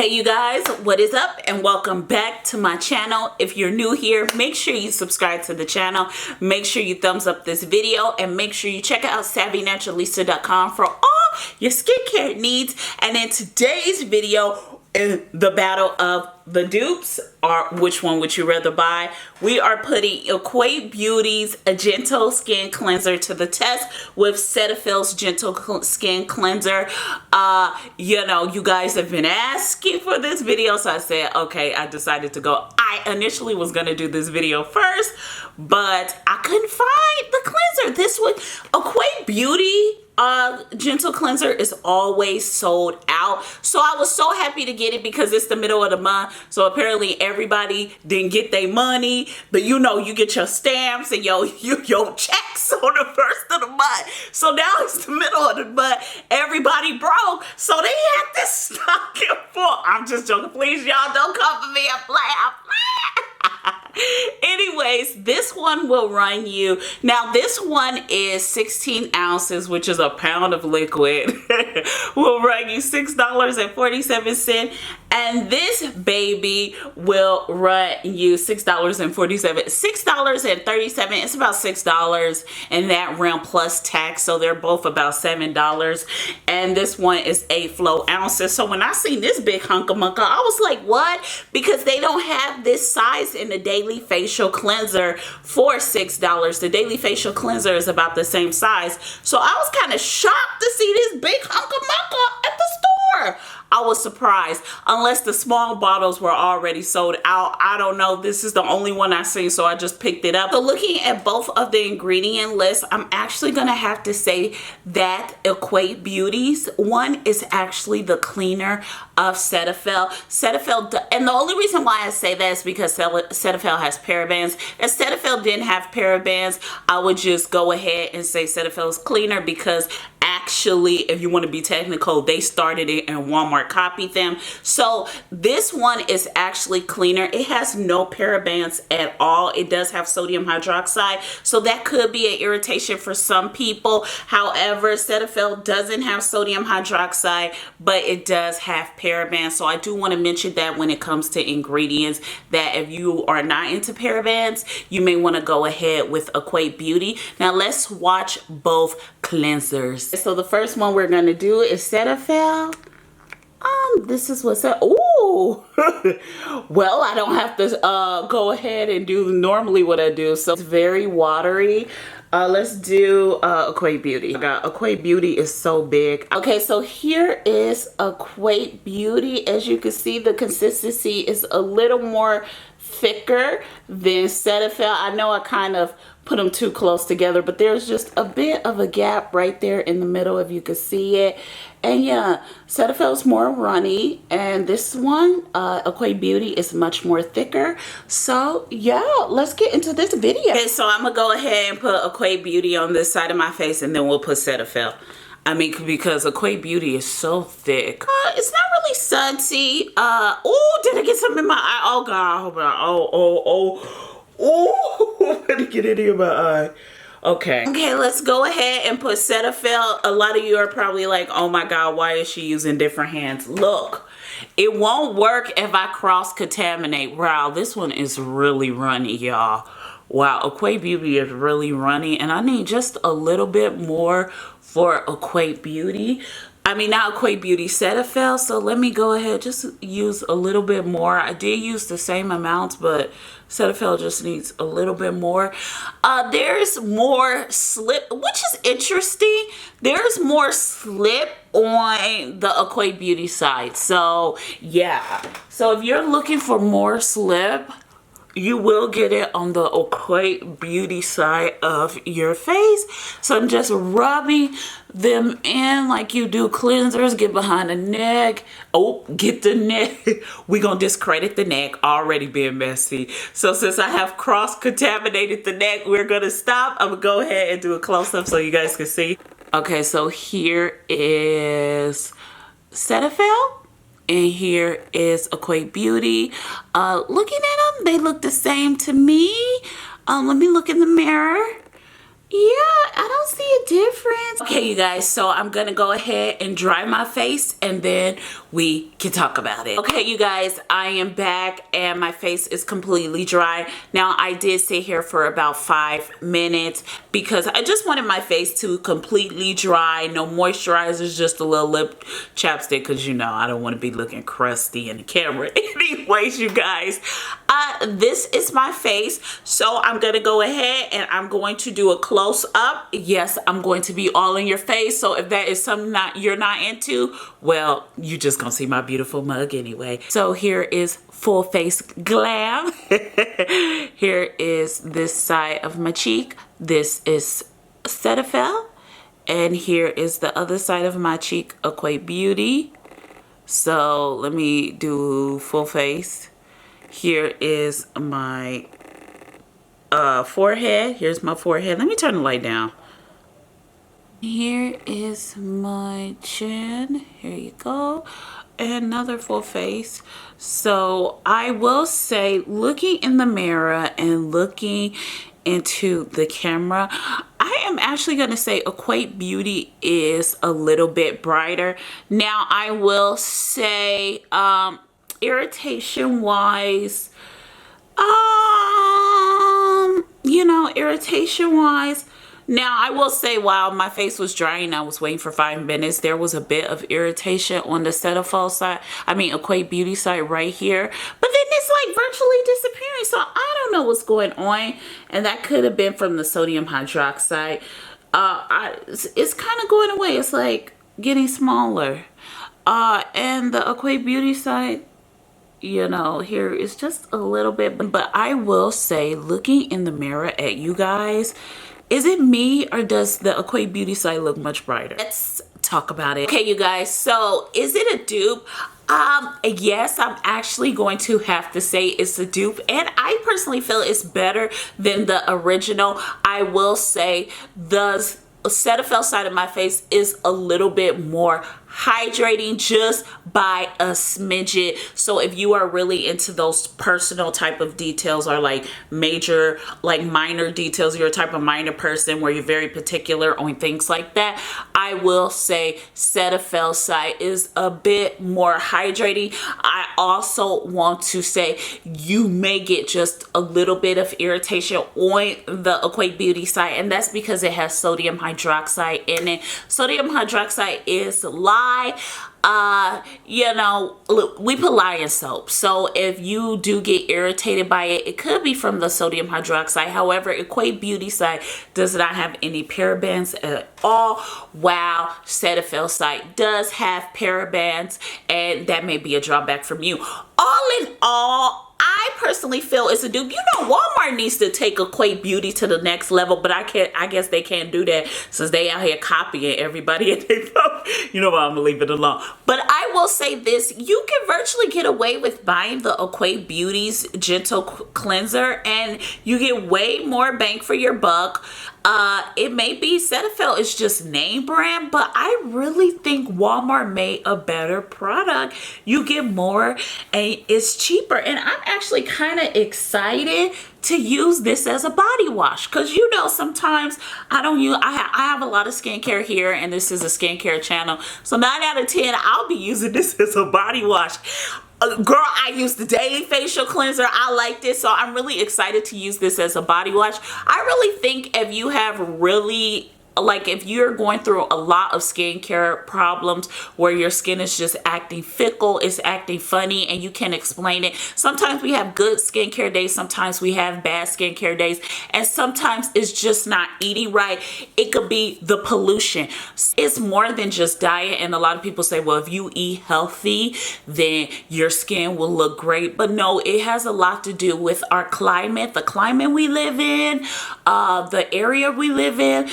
Hey you guys, what is up and welcome back to my channel. If you're new here, make sure you subscribe to the channel, make sure you thumbs up this video, and make sure you check out savvynaturalista.com for all your skincare needs. And in today's video, in the battle of the dupes, or which one would you rather buy, we are putting Equate Beauty's A Gentle Skin Cleanser to the test with Cetaphil's Gentle Skin Cleanser. You know, you guys have been asking for this video, so I said, okay, I decided to go. I initially was going to do this video first, but I couldn't find the cleanser. This one, Equate Beauty Gentle Cleanser is always sold out, so I was so happy to get it because it's the middle of the month, so apparently everybody didn't get their money, but you know, you get your stamps and your checks on the first of the month. So now it's the middle of the month, everybody broke, so they had this stock in full. I'm just joking, please y'all don't come for me, I'm playing. Anyways, this one will run you, now this one is 16 ounces, which is a pound of liquid. Will run you $6.47, and this baby will run you $6.37. It's about $6 in that realm plus tax, so they're both about $7. And this one is 8 flow ounces. So when I seen this big hunk of mucka, I was like, what? Because they don't have this size in the daily facial cleanser for $6. The daily facial cleanser is about the same size, so I was kind of shocked to see this big hunk of mucka at the store. I was surprised, unless the small bottles were already sold out. I don't know. This is the only one I seen, so I just picked it up. So looking at both of the ingredient lists, I'm actually going to have to say that Equate Beauty's one is actually the cleaner of Cetaphil. And the only reason why I say that is because Cetaphil has parabens. If Cetaphil didn't have parabens, I would just go ahead and say Cetaphil's cleaner, because actually, if you want to be technical, they started it and Walmart copied them. So this one is actually cleaner. It has no parabens at all. It does have sodium hydroxide, so that could be an irritation for some people. However, Cetaphil doesn't have sodium hydroxide, but it does have parabens. So I do want to mention that when it comes to ingredients, that if you are not into parabens, you may want to go ahead with Equate Beauty. Now let's watch both cleansers. So the first one we're going to do is Cetaphil. This is what's up. Ooh. Well, I don't have to go ahead and do normally what I do, so it's very watery. Let's do Equate Beauty. Equate Beauty is so big. Okay, so here is Equate Beauty. As you can see, the consistency is a little more thicker than Cetaphil. I know I kind of put them too close together, but there's just a bit of a gap right there in the middle, if you could see it. And yeah, Cetaphil's more runny, and this one, Equate Beauty, is much more thicker. So yeah, let's get into this video. Okay, so I'm gonna go ahead and put Equate Beauty on this side of my face, and then we'll put Cetaphil. I mean, because Equate Beauty is so thick. It's not really sunsy. Oh, did I get something in my eye? Oh God, I hope not. Oh, let me get it in my eye. Okay, let's go ahead and put Cetaphil. A lot of you are probably like, oh my God, why is she using different hands? Look, it won't work if I cross-contaminate. Wow, this one is really runny, y'all. Wow, Equate Beauty is really runny, and I need just a little bit more for Equate Beauty. I mean, not Equate Beauty, Cetaphil. So let me go ahead, just use a little bit more. I did use the same amounts, but Cetaphil just needs a little bit more. There's more slip, which is interesting. There's more slip on the Equate Beauty side. So yeah, so if you're looking for more slip, you will get it on the Equate Beauty side of your face. So I'm just rubbing them in like you do cleansers. Get behind the neck. Oh, get the neck. We're going to discredit the neck. Already being messy. So since I have cross-contaminated the neck, we're going to stop. I'm going to go ahead and do a close-up so you guys can see. Okay, so here is Cetaphil. And here is Equate Beauty. Looking at them, they look the same to me. Let me look in the mirror. Yeah, I don't see a difference. Okay, you guys, so I'm gonna go ahead and dry my face and then we can talk about it. Okay, you guys, I am back and my face is completely dry. Now, I did sit here for about 5 minutes because I just wanted my face to completely dry. No moisturizers, just a little lip chapstick because, you know, I don't want to be looking crusty in the camera. Anyways, you guys, this is my face. So I'm gonna go ahead and I'm going to do a close up. Yes, I'm going to be all in your face. So if that is something you're not into, well, you just gonna see my beautiful mug anyway. So here is full face glam. Here is this side of my cheek. This is Cetaphil. And here is the other side of my cheek, Equate Beauty. So let me do full face. Here is my forehead. Here's my forehead. Let me turn the light down. Here is my chin. Here you go. Another full face. So I will say, looking in the mirror and looking into the camera, I am actually going to say Equate Beauty is a little bit brighter. Now I will say irritation wise, you know, irritation wise, now I will say while my face was drying, I was waiting for 5 minutes, there was a bit of irritation on the Cetaphil side, Equate Beauty side right here, but then it's like virtually disappearing. So I don't know what's going on, and that could have been from the sodium hydroxide. It's kind of going away. It's like getting smaller. And the Equate Beauty side, you know, here is just a little bit, but I will say, looking in the mirror at you guys, is it me or does the Equate Beauty side look much brighter? Let's talk about it. Okay, you guys, so is it a dupe? Yes, I'm actually going to have to say it's a dupe, and I personally feel it's better than the original. I will say the Cetaphil side of my face is a little bit more hydrating, just by a smidget. So if you are really into those personal type of details, or like major, like minor details, you're a type of minor person where you're very particular on things like that, I will say Cetaphil side is a bit more hydrating. I also want to say you may get just a little bit of irritation on the Equate Beauty side, and that's because it has sodium hydroxide in it. Sodium hydroxide is lye. You know, look, we put lye in soap, so if you do get irritated by it, it could be from the sodium hydroxide. However, Equate Beauty side does not have any parabens at all, while Cetaphil side does have parabens, and that may be a drawback from you. All in all, I personally feel it's a dupe. You know, Walmart needs to take Equate Beauty to the next level, but I guess they can't do that since they out here copying everybody, and they, you know what, I'm gonna leave it alone. But I will say this, you can virtually get away with buying the Equate Beauty's Gentle Cleanser, and you get way more bang for your buck. It may be Cetaphil is just name brand, but I really think Walmart made a better product. You get more and it's cheaper, and I'm actually kind of excited to use this as a body wash, because you know, sometimes I don't use, I have a lot of skincare here, and this is a skincare channel, so 9 out of 10 I'll be using this as a body wash. Girl, I use the daily facial cleanser. I like this, so I'm really excited to use this as a body wash. I really think if you have really, like, if you're going through a lot of skincare problems where your skin is just acting fickle, it's acting funny, and you can't explain it. Sometimes we have good skincare days, sometimes we have bad skincare days, and sometimes it's just not eating right. It could be the pollution. It's more than just diet, and a lot of people say, well, if you eat healthy, then your skin will look great. But no, it has a lot to do with our climate, the climate we live in, the area we live in.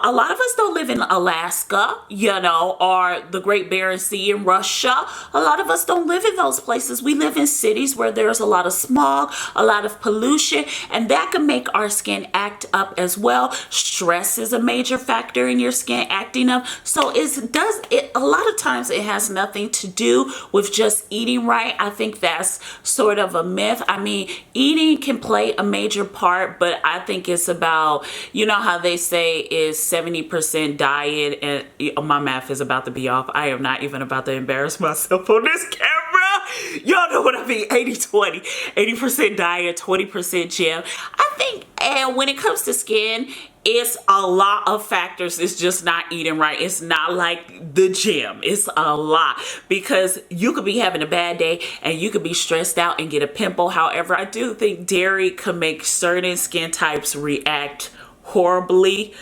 a lot of us don't live in Alaska, you know, or the Great Barren Sea in Russia. A lot of us don't live in those places. We live in cities where there's a lot of smog, a lot of pollution, and that can make our skin act up as well. Stress is a major factor in your skin acting up. So a lot of times it has nothing to do with just eating right. I think that's sort of a myth. I mean, eating can play a major part, but I think it's about, you know how they say is 70% diet, and my math is about to be off. I am not even about to embarrass myself on this camera. Y'all know what I mean. 80-20. 80% diet, 20% gym. I think, and when it comes to skin, it's a lot of factors. It's just not eating right. It's not like the gym. It's a lot, because you could be having a bad day and you could be stressed out and get a pimple. However, I do think dairy could make certain skin types react horribly.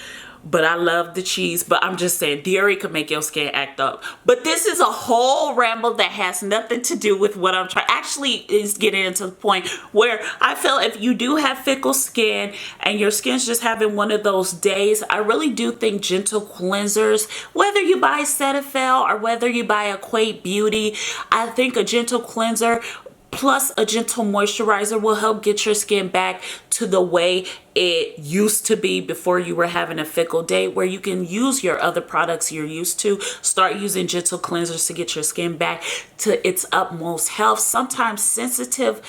But I love the cheese. But I'm just saying, dairy could make your skin act up. But this is a whole ramble that has nothing to do with what I'm trying. Actually, is getting into the point where I feel if you do have fickle skin and your skin's just having one of those days, I really do think gentle cleansers, whether you buy Cetaphil or whether you buy Equate Beauty, I think a gentle cleanser plus a gentle moisturizer will help get your skin back to the way it used to be before you were having a fickle day, where you can use your other products you're used to. Start using gentle cleansers to get your skin back to its utmost health. Sometimes sensitive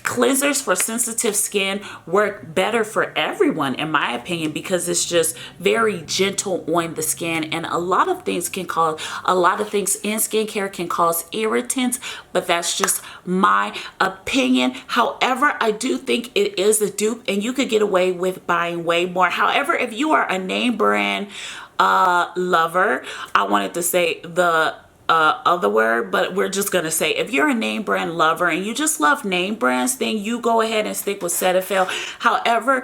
cleansers for sensitive skin work better for everyone, in my opinion, because it's just very gentle on the skin. And a lot of things in skincare can cause irritants, but that's just my opinion. However, I do think it is a dupe and you could get away with buying way more. However, if you are a name brand lover, I wanted to say the other word, but we're just gonna say if you're a name brand lover and you just love name brands, then you go ahead and stick with Cetaphil. However,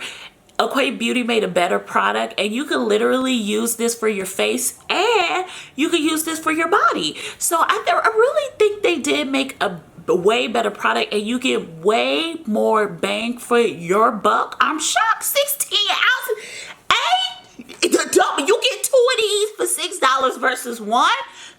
Equate Beauty made a better product, and you can literally use this for your face and you can use this for your body. So I really think they did make a way better product, and you get way more bang for your buck. I'm shocked. 16 ounces. You get 2 of these for $6 versus 1.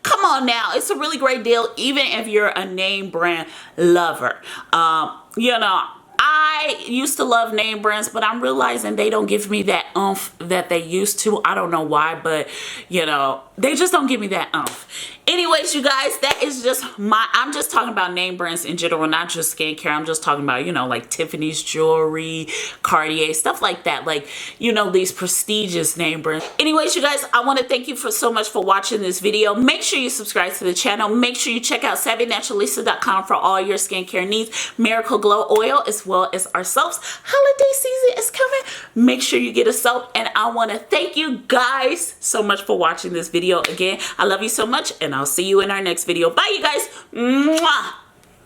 Come on now, it's a really great deal, even if you're a name brand lover. You know, I used to love name brands, but I'm realizing they don't give me that oomph that they used to. I don't know why, but you know, they just don't give me that oomph. Anyways, you guys, that is just I'm just talking about name brands in general, not just skincare. I'm just talking about, you know, like Tiffany's jewelry, Cartier, stuff like that. Like, you know, these prestigious name brands. Anyways, you guys, I want to thank you so much for watching this video. Make sure you subscribe to the channel. Make sure you check out SavvyNaturalista.com for all your skincare needs. Miracle Glow Oil, as well as our soaps. Holiday season is coming. Make sure you get a soap. And I want to thank you guys so much for watching this video. Again, I love you so much, and I'll see you in our next video. Bye, you guys. Mwah.